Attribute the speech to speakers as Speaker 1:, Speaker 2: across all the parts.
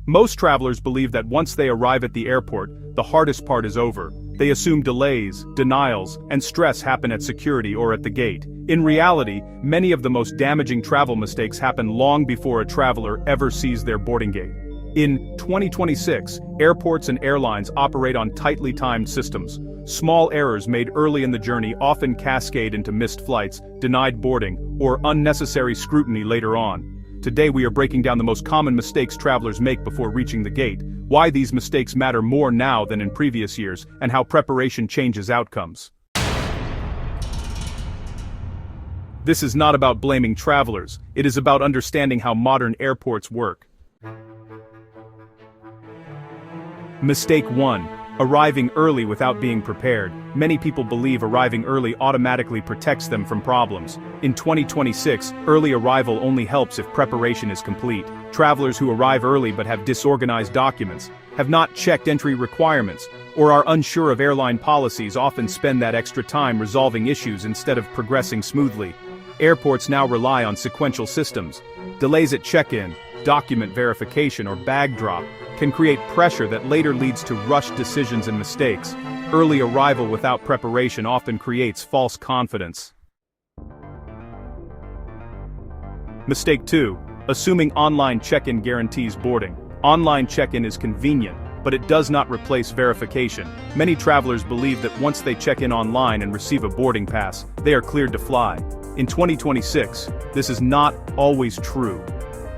Speaker 1: Most travelers believe that once they arrive at the airport, the hardest part is over. They assume delays, denials, and stress happen at security or at the gate. In reality, many of the most damaging travel mistakes happen long before a traveler ever sees their boarding gate. In 2026, airports and airlines operate on tightly timed systems. Small errors made early in the journey often cascade into missed flights, denied boarding, or unnecessary scrutiny later on. Today we are breaking down the most common mistakes travelers make before reaching the gate, why these mistakes matter more now than in previous years, and how preparation changes outcomes. This is not about blaming travelers, it is about understanding how modern airports work. Mistake 1. Arriving early without being prepared. Many people believe arriving early automatically protects them from problems. In 2026, early arrival only helps if preparation is complete. Travelers who arrive early but have disorganized documents, have not checked entry requirements, or are unsure of airline policies often spend that extra time resolving issues instead of progressing smoothly. Airports now rely on sequential systems. Delays at check-in, document verification, or bag drop can create pressure that later leads to rushed decisions and mistakes. Early arrival without preparation often creates false confidence. Mistake 2. Assuming online check-in guarantees boarding. Online check-in is convenient, but it does not replace verification. Many travelers believe that once they check in online and receive a boarding pass, they are cleared to fly. In 2026, this is not always true.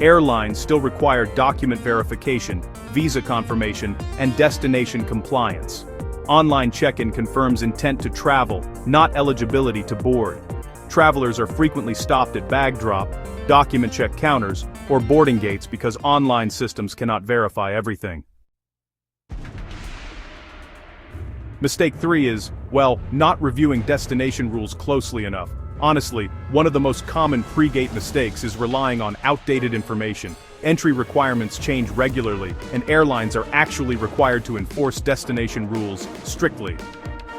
Speaker 1: Airlines still require document verification, visa confirmation, and destination compliance. Online check-in confirms intent to travel, not eligibility to board. Travelers are frequently stopped at bag drop, document check counters, or boarding gates because online systems cannot verify everything. Mistake 3 is, not reviewing destination rules closely enough. Honestly, one of the most common pre-gate mistakes is relying on outdated information. Entry requirements change regularly, and airlines are actually required to enforce destination rules strictly.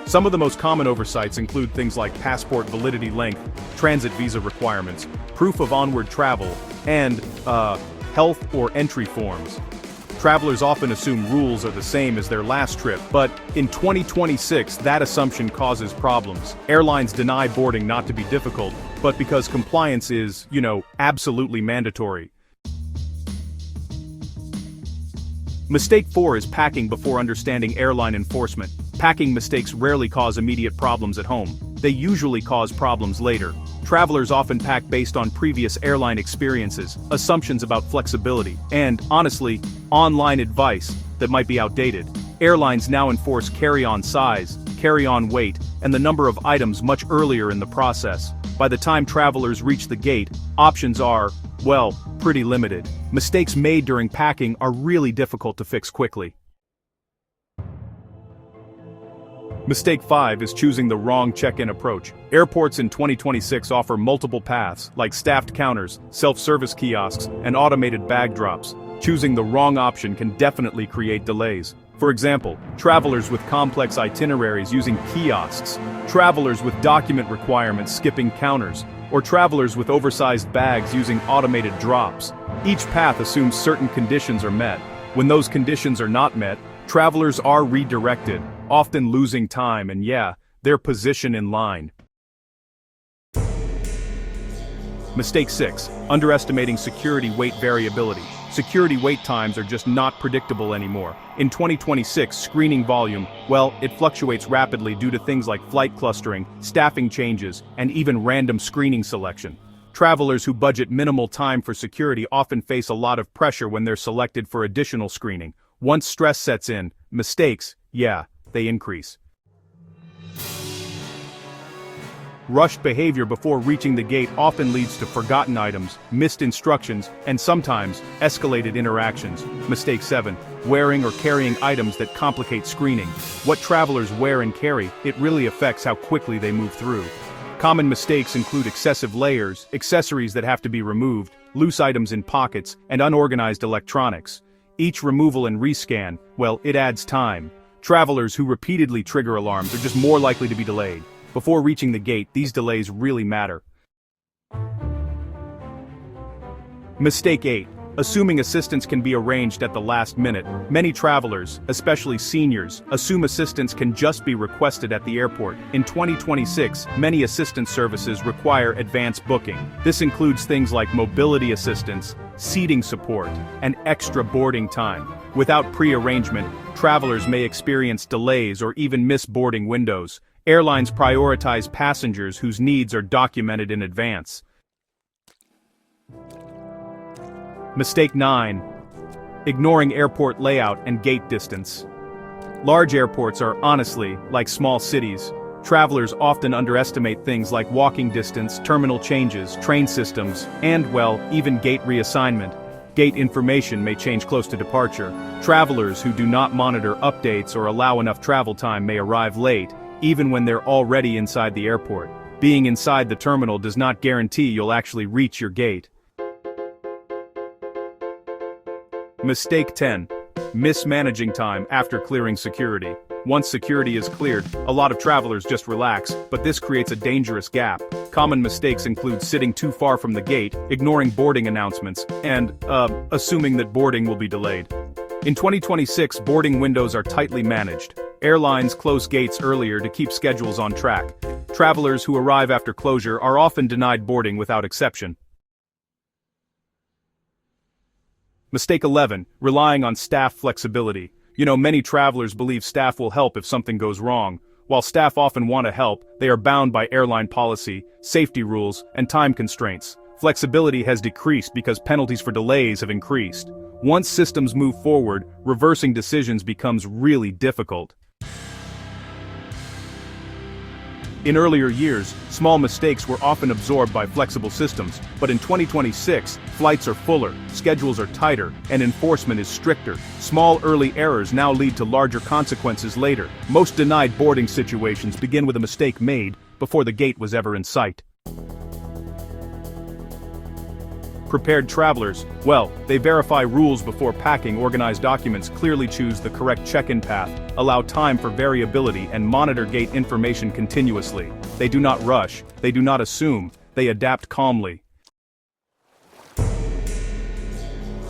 Speaker 1: Some of the most common oversights include things like passport validity length, transit visa requirements, proof of onward travel, and, health or entry forms. Travelers often assume rules are the same as their last trip, but in 2026 that assumption causes problems. Airlines deny boarding not to be difficult, but because compliance is, absolutely mandatory. Mistake 4 is packing before understanding airline enforcement. Packing mistakes rarely cause immediate problems at home. They usually cause problems later. Travelers often pack based on previous airline experiences, assumptions about flexibility, and, honestly, online advice that might be outdated. Airlines now enforce carry-on size, carry-on weight, and the number of items much earlier in the process. By the time travelers reach the gate, options are, pretty limited. Mistakes made during packing are really difficult to fix quickly. Mistake 5 is choosing the wrong check-in approach. Airports in 2026 offer multiple paths, like staffed counters, self-service kiosks, and automated bag drops. Choosing the wrong option can definitely create delays. For example, travelers with complex itineraries using kiosks, travelers with document requirements skipping counters, or travelers with oversized bags using automated drops. Each path assumes certain conditions are met. When those conditions are not met, travelers are redirected, often losing time and their position in line. Mistake 6. Underestimating security wait variability. Security wait times are just not predictable anymore. In 2026, screening volume, it fluctuates rapidly due to things like flight clustering, staffing changes, and even random screening selection. Travelers who budget minimal time for security often face a lot of pressure when they're selected for additional screening. Once stress sets in, mistakes, they increase. Rushed behavior before reaching the gate often leads to forgotten items, missed instructions, and sometimes escalated interactions. Mistake 7. Wearing or carrying items that complicate screening. What travelers wear and carry, it really affects how quickly they move through. Common mistakes include excessive layers, accessories that have to be removed, loose items in pockets, and unorganized electronics. Each removal and rescan, it adds time. Travelers who repeatedly trigger alarms are just more likely to be delayed. Before reaching the gate, these delays really matter. Mistake 8. Assuming assistance can be arranged at the last minute, many travelers, especially seniors, assume assistance can just be requested at the airport. In 2026, many assistance services require advance booking. This includes things like mobility assistance, seating support, and extra boarding time. Without pre-arrangement, travelers may experience delays or even miss boarding windows. Airlines prioritize passengers whose needs are documented in advance. Mistake 9. Ignoring airport layout and gate distance. Large airports are honestly like small cities. Travelers often underestimate things like walking distance, terminal changes, train systems, and, well, even gate reassignment. Gate information may change close to departure. Travelers who do not monitor updates or allow enough travel time may arrive late, even when they're already inside the airport. Being inside the terminal does not guarantee you'll actually reach your gate. Mistake 10. Mismanaging time after clearing security. Once security is cleared, a lot of travelers just relax, but this creates a dangerous gap. Common mistakes include sitting too far from the gate, ignoring boarding announcements, and, assuming that boarding will be delayed. In 2026, boarding windows are tightly managed. Airlines close gates earlier to keep schedules on track. Travelers who arrive after closure are often denied boarding without exception. Mistake 11. Relying on staff flexibility. Many travelers believe staff will help if something goes wrong. While staff often want to help, they are bound by airline policy, safety rules, and time constraints. Flexibility has decreased because penalties for delays have increased. Once systems move forward, reversing decisions becomes really difficult. In earlier years, small mistakes were often absorbed by flexible systems, but in 2026, flights are fuller, schedules are tighter, and enforcement is stricter. Small early errors now lead to larger consequences later. Most denied boarding situations begin with a mistake made before the gate was ever in sight. Prepared travelers, well, they verify rules before packing, organize documents, clearly choose the correct check-in path, allow time for variability, and monitor gate information continuously. They do not rush, they do not assume, they adapt calmly.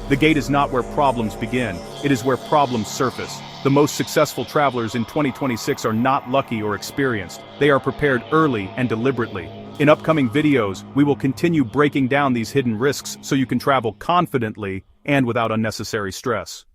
Speaker 1: The gate is not where problems begin, it is where problems surface. The most successful travelers in 2026 are not lucky or experienced, they are prepared early and deliberately. In upcoming videos, we will continue breaking down these hidden risks so you can travel confidently and without unnecessary stress.